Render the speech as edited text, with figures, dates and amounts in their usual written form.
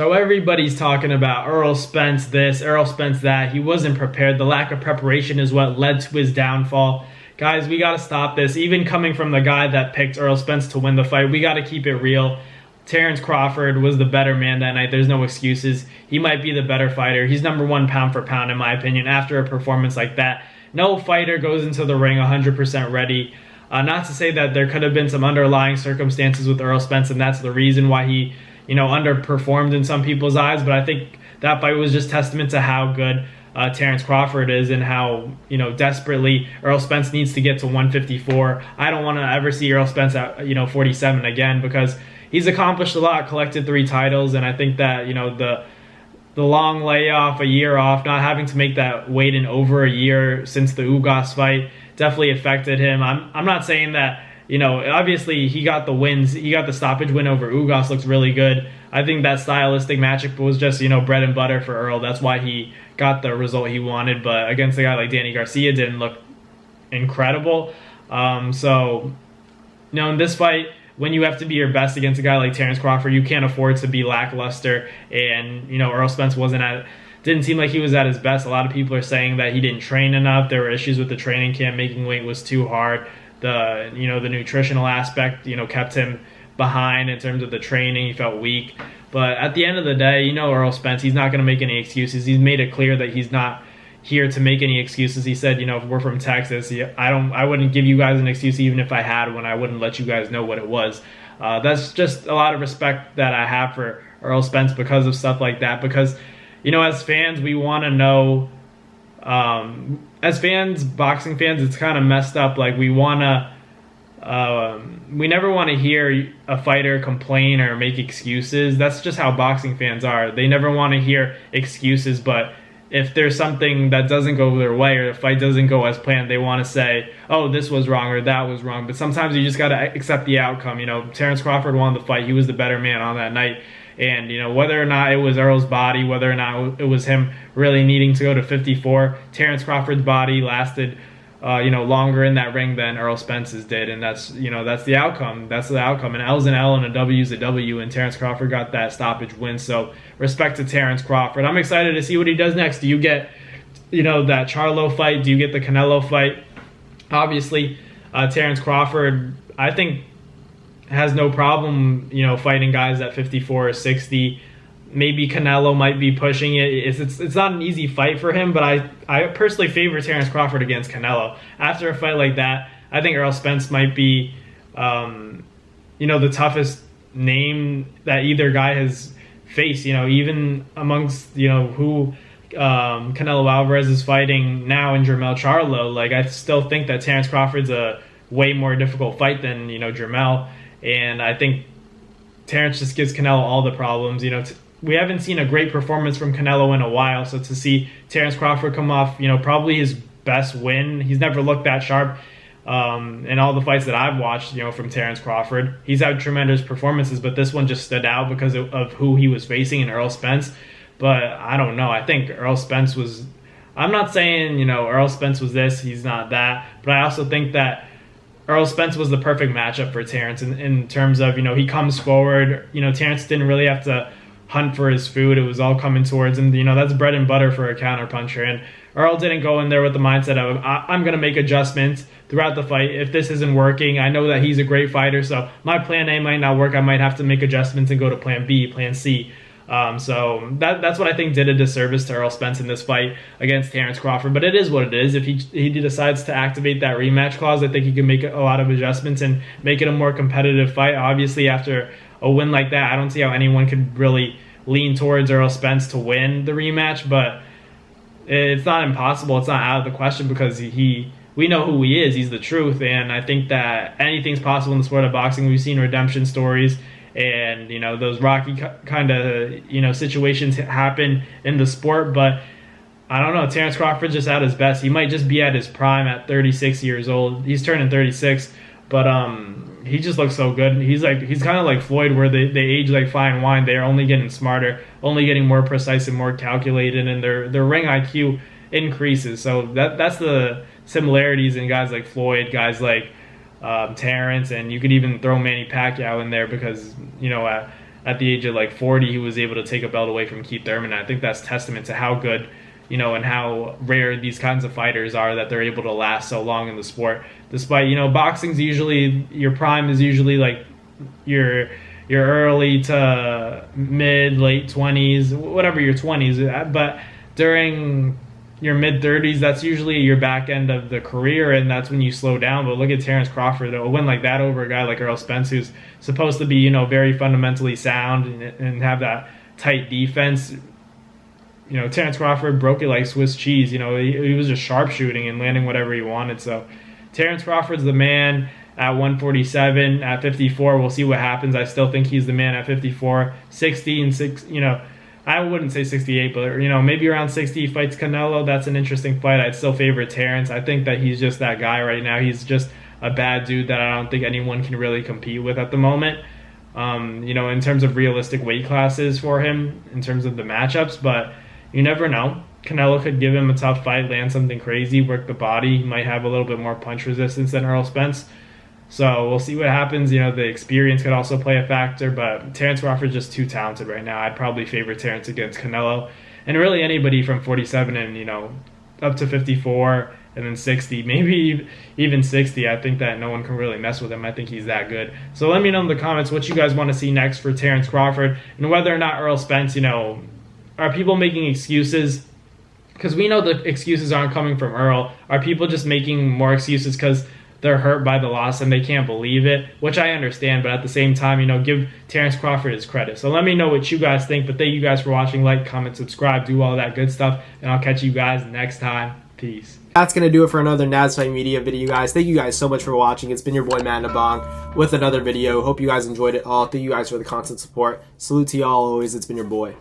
So everybody's talking about Errol Spence this, Errol Spence that. He wasn't prepared. The lack of preparation is what led to his downfall. Guys, we got to stop this. Even coming from the guy that picked Errol Spence to win the fight, we got to keep it real. Terence Crawford was the better man that night. There's no excuses. He might be the better fighter. He's #1 pound for pound in my opinion after a performance like that. No fighter goes into the ring 100% ready. Not to say that there could have been some underlying circumstances with Errol Spence, and that's the reason why he underperformed in some people's eyes, but I think that fight was just testament to how good Terence Crawford is and how desperately Errol Spence needs to get to 154. I don't want to ever see Errol Spence at 47 again, because he's accomplished a lot, collected 3 titles, and I think that the long layoff, a year off, not having to make that weight in over a year since the Ugas fight definitely affected him. I'm not saying that. Obviously he got the wins. He got the stoppage win over Ugas, looks really good. I think that stylistic matchup was just, bread and butter for Errol. That's why he got the result he wanted. But against a guy like Danny Garcia, didn't look incredible. So, in this fight, when you have to be your best against a guy like Terence Crawford, you can't afford to be lackluster. And, Errol Spence didn't seem like he was at his best. A lot of people are saying that he didn't train enough. There were issues with the training camp. Making weight was too hard. The nutritional aspect kept him behind in terms of the training. He felt weak, but at the end of the day, Errol Spence, he's not going to make any excuses. He's made it clear that he's not here to make any excuses. He said, if we're from Texas, I wouldn't give you guys an excuse even if I had one. I wouldn't let you guys know what it was. That's just a lot of respect that I have for Errol Spence because of stuff like that. Because as fans, we want to know. As fans, boxing fans, it's kind of messed up. Like we never want to hear a fighter complain or make excuses. That's just how boxing fans are. They never want to hear excuses, but if there's something that doesn't go their way or the fight doesn't go as planned, they want to say, oh, this was wrong or that was wrong. But sometimes you just got to accept the outcome. Terence Crawford won the fight. He was the better man on that night. And, whether or not it was Errol's body, whether or not it was him really needing to go to 54, Terence Crawford's body lasted, longer in that ring than Errol Spence's did. And that's the outcome. That's the outcome. An L's an L and a W's a W. And Terence Crawford got that stoppage win. So respect to Terence Crawford. I'm excited to see what he does next. Do you get, that Charlo fight? Do you get the Canelo fight? Obviously, Terence Crawford, I think, has no problem, fighting guys at 54 or 60. Maybe Canelo might be pushing it. It's not an easy fight for him, but I personally favor Terence Crawford against Canelo. After a fight like that, I think Errol Spence might be, the toughest name that either guy has faced. Even amongst who Canelo Alvarez is fighting now in Jermell Charlo. Like I still think that Terence Crawford's a way more difficult fight than Jermell. And I think Terence just gives Canelo all the problems. We haven't seen a great performance from Canelo in a while. So to see Terence Crawford come off, probably his best win. He's never looked that sharp in all the fights that I've watched, from Terence Crawford. He's had tremendous performances, but this one just stood out because of who he was facing in Errol Spence. But I don't know. I think Errol Spence was... I'm not saying, Errol Spence was this, he's not that. But I also think that Errol Spence was the perfect matchup for Terence in terms of, he comes forward. Terence didn't really have to hunt for his food. It was all coming towards him. That's bread and butter for a counterpuncher. And Errol didn't go in there with the mindset of, I'm going to make adjustments throughout the fight. If this isn't working, I know that he's a great fighter, so my plan A might not work. I might have to make adjustments and go to plan B, plan C. So that's what I think did a disservice to Errol Spence in this fight against Terence Crawford. But it is what it is. If he decides to activate that rematch clause, I think he can make a lot of adjustments and make it a more competitive fight. Obviously, after a win like that, I don't see how anyone could really lean towards Errol Spence to win the rematch. But it's not impossible. It's not out of the question because we know who he is. He's the truth. And I think that anything's possible in the sport of boxing. We've seen redemption stories. And those rocky kind of situations happen in the sport, but I don't know. Terence Crawford's just at his best. He might just be at his prime at 36 years old. He's turning 36, but he just looks so good. He's kind of like Floyd, where they age like fine wine. They're only getting smarter, only getting more precise and more calculated, and their ring IQ increases. So that's the similarities in guys like Floyd, guys like Terence, and you could even throw Manny Pacquiao in there because, at at the age of like 40, he was able to take a belt away from Keith Thurman. I think that's testament to how good, you know, and how rare these kinds of fighters are, that they're able to last so long in the sport. Despite, you know, boxing's usually, your prime is usually like your early to mid, late 20s, whatever your 20s. But during your mid 30s, that's usually your back end of the career, and that's when you slow down. But look at Terence Crawford, a win like that over a guy like Errol Spence, who's supposed to be, you know, very fundamentally sound and have that tight defense. You know, Terence Crawford broke it like Swiss cheese. You know, he was just sharpshooting and landing whatever he wanted. So Terence Crawford's the man at 147. At 54, we'll see what happens. I still think he's the man at 54. 60 and 6, you know, I wouldn't say 68, but, you know, maybe around 60 he fights Canelo. That's an interesting fight. I'd still favor Terence. I think that he's just that guy right now. He's just a bad dude that I don't think anyone can really compete with at the moment. You know, in terms of realistic weight classes for him, in terms of the matchups, but you never know. Canelo could give him a tough fight, land something crazy, work the body. He might have a little bit more punch resistance than Errol Spence. So we'll see what happens. You know, the experience could also play a factor, but Terence Crawford's just too talented right now. I'd probably favor Terence against Canelo. And really anybody from 47 and, you know, up to 54 and then 60, maybe even 60. I think that no one can really mess with him. I think he's that good. So let me know in the comments what you guys want to see next for Terence Crawford, and whether or not Errol Spence, you know, are people making excuses? Because we know the excuses aren't coming from Errol. Are people just making more excuses because they're hurt by the loss and they can't believe it? Which I understand, but at the same time, you know, give Terence Crawford his credit. So let me know what you guys think. But thank you guys for watching. Like, comment, subscribe, do all that good stuff. And I'll catch you guys next time. Peace. That's going to do it for another Nads Fight Media video, guys. Thank you guys so much for watching. It's been your boy, Matt Nabong, with another video. Hope you guys enjoyed it all. Thank you guys for the constant support. Salute to y'all always. It's been your boy.